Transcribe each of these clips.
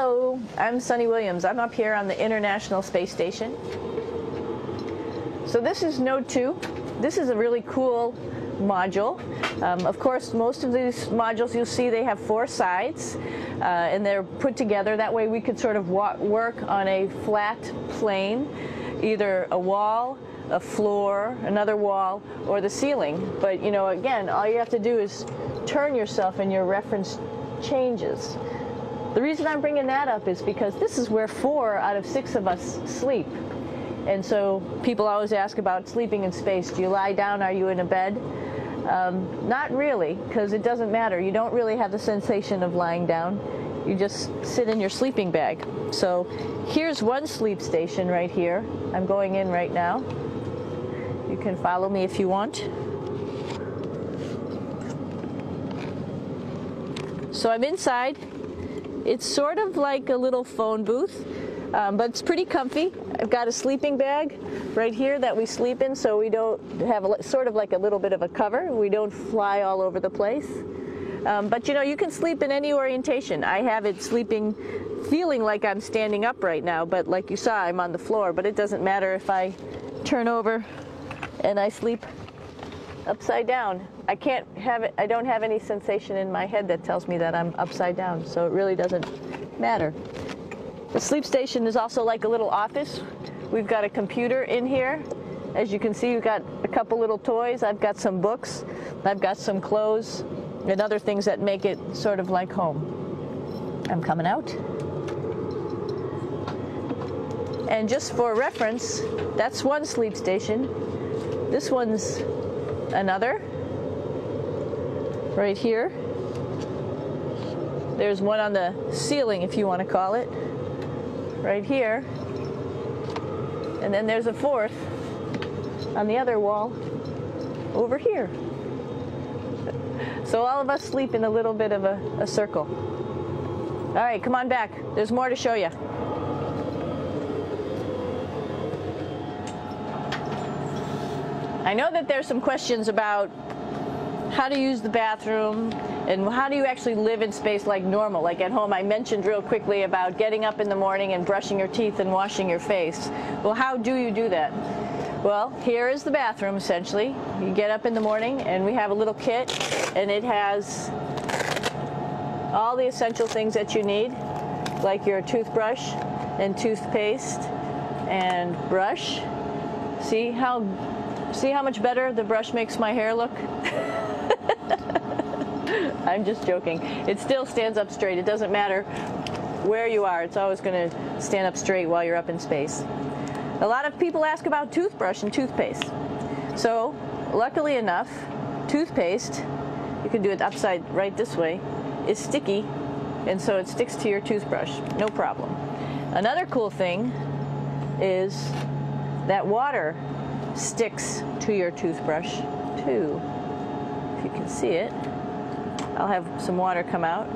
Hello, I'm Sunny Williams. I'm up here on the International Space Station. So this is Node 2. This is a really cool module. Of course, most of these modules you'll see they have 4 sides and they're put together. That way we could sort of work on a flat plane, either a wall, a floor, another wall, or the ceiling. But you know, again, all you have to do is turn yourself and your reference changes. The reason I'm bringing that up is because this is where 4 out of 6 of us sleep. And so people always ask about sleeping in space. Do you lie down? Are you in a bed? Not really, because it doesn't matter. You don't really have the sensation of lying down. You just sit in your sleeping bag. So here's one sleep station right here. I'm going in right now. You can follow me if you want. So I'm inside. It's sort of like a little phone booth, but it's pretty comfy. I've got a sleeping bag right here that we sleep in, so we don't have sort of like a little bit of a cover. We don't fly all over the place. But you know, you can sleep in any orientation. I have it sleeping, feeling like I'm standing up right now, but like you saw, I'm on the floor. But it doesn't matter if I turn over and I sleep upside down. I can't have it, I don't have any sensation in my head that tells me that I'm upside down, so it really doesn't matter. The sleep station is also like a little office. We've got a computer in here. As you can see, we've got a couple little toys. I've got some books. I've got some clothes and other things that make it sort of like home. I'm coming out. And just for reference, that's one sleep station. This one's another. Right here. There's one on the ceiling, if you want to call it. Right here. And then there's a 4th on the other wall over here. So all of us sleep in a little bit of a circle. All right, come on back. There's more to show you. I know that there's some questions about how to use the bathroom and how do you actually live in space like normal, like at home. I mentioned real quickly about getting up in the morning and brushing your teeth and washing your face. Well, how do you do that? Well, here is the bathroom essentially. You get up in the morning and we have a little kit and it has all the essential things that you need, like your toothbrush and toothpaste and brush. See how much better the brush makes my hair look? I'm just joking. It still stands up straight. It doesn't matter where you are. It's always going to stand up straight while you're up in space. A lot of people ask about toothbrush and toothpaste. So, luckily enough, toothpaste, you can do it upside right this way, is sticky, and so it sticks to your toothbrush. No problem. Another cool thing is that water sticks to your toothbrush too. If you can see it, I'll have some water come out.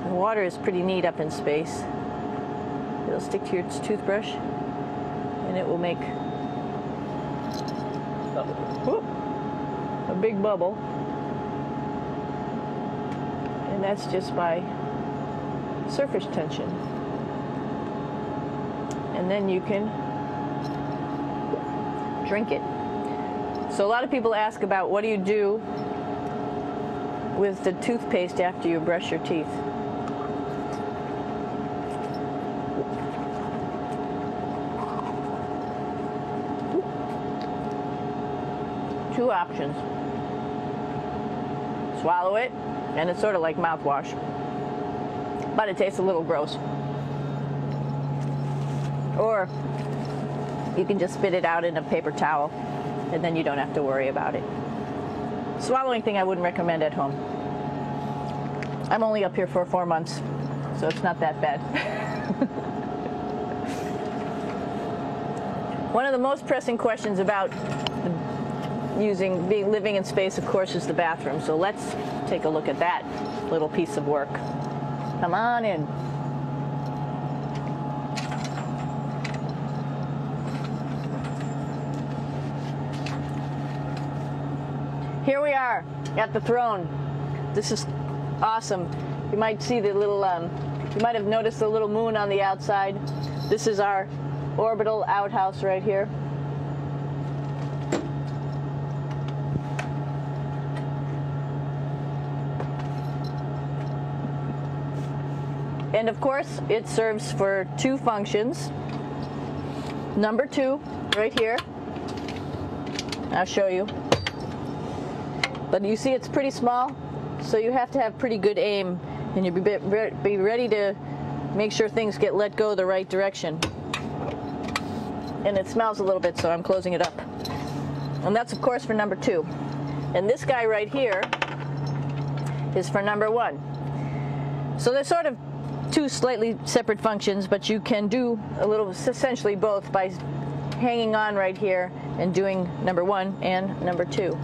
The water is pretty neat up in space. It'll stick to your toothbrush and it will make a big bubble, and that's just by surface tension. And then you can drink it. So a lot of people ask about what do you do with the toothpaste after you brush your teeth. Two options. Swallow it, and it's sort of like mouthwash, but it tastes a little gross. Or you can just spit it out in a paper towel, and then you don't have to worry about it. Swallowing thing I wouldn't recommend at home. I'm only up here for 4 months, so it's not that bad. One of the most pressing questions about living in space, of course, is the bathroom. So let's take a look at that little piece of work. Come on in. Here we are at the throne. This is awesome. You might see the little You might have noticed a little moon on the outside. This is our orbital outhouse right here. And of course, it serves for two functions. Number 2, right here. I'll show you. But you see it's pretty small, so you have to have pretty good aim, and you be ready to make sure things get let go the right direction. And it smells a little bit, so I'm closing it up. And that's of course for number 2. And this guy right here is for number 1. So they're sort of two slightly separate functions, but you can do a little, essentially both, by hanging on right here and doing number 1 and number 2.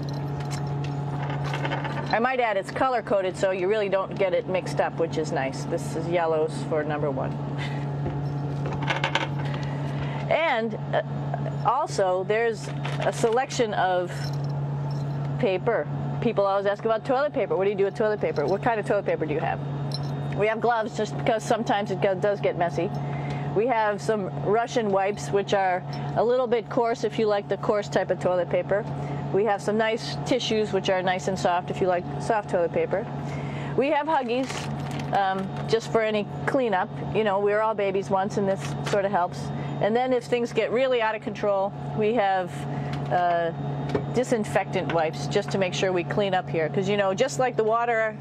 I might add it's color coded, so you really don't get it mixed up, which is nice. This is yellows for number 1. And also there's a selection of paper. People always ask about toilet paper. What do you do with toilet paper? What kind of toilet paper do you have? We have gloves, just because sometimes it does get messy. We have some Russian wipes, which are a little bit coarse if you like the coarse type of toilet paper. We have some nice tissues, which are nice and soft if you like soft toilet paper. We have Huggies, just for any cleanup. You know, we were all babies once, and this sort of helps. And then if things get really out of control, we have disinfectant wipes, just to make sure we clean up here. Because, you know, just like the water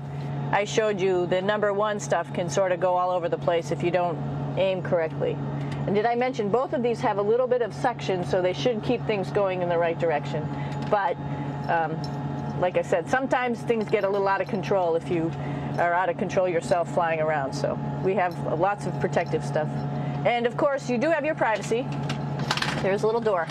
I showed you, the number 1 stuff can sort of go all over the place if you don't aim correctly. And did I mention both of these have a little bit of suction, so they should keep things going in the right direction. But like I said, sometimes things get a little out of control if you are out of control yourself flying around. So we have lots of protective stuff. And of course, you do have your privacy. There's a little door.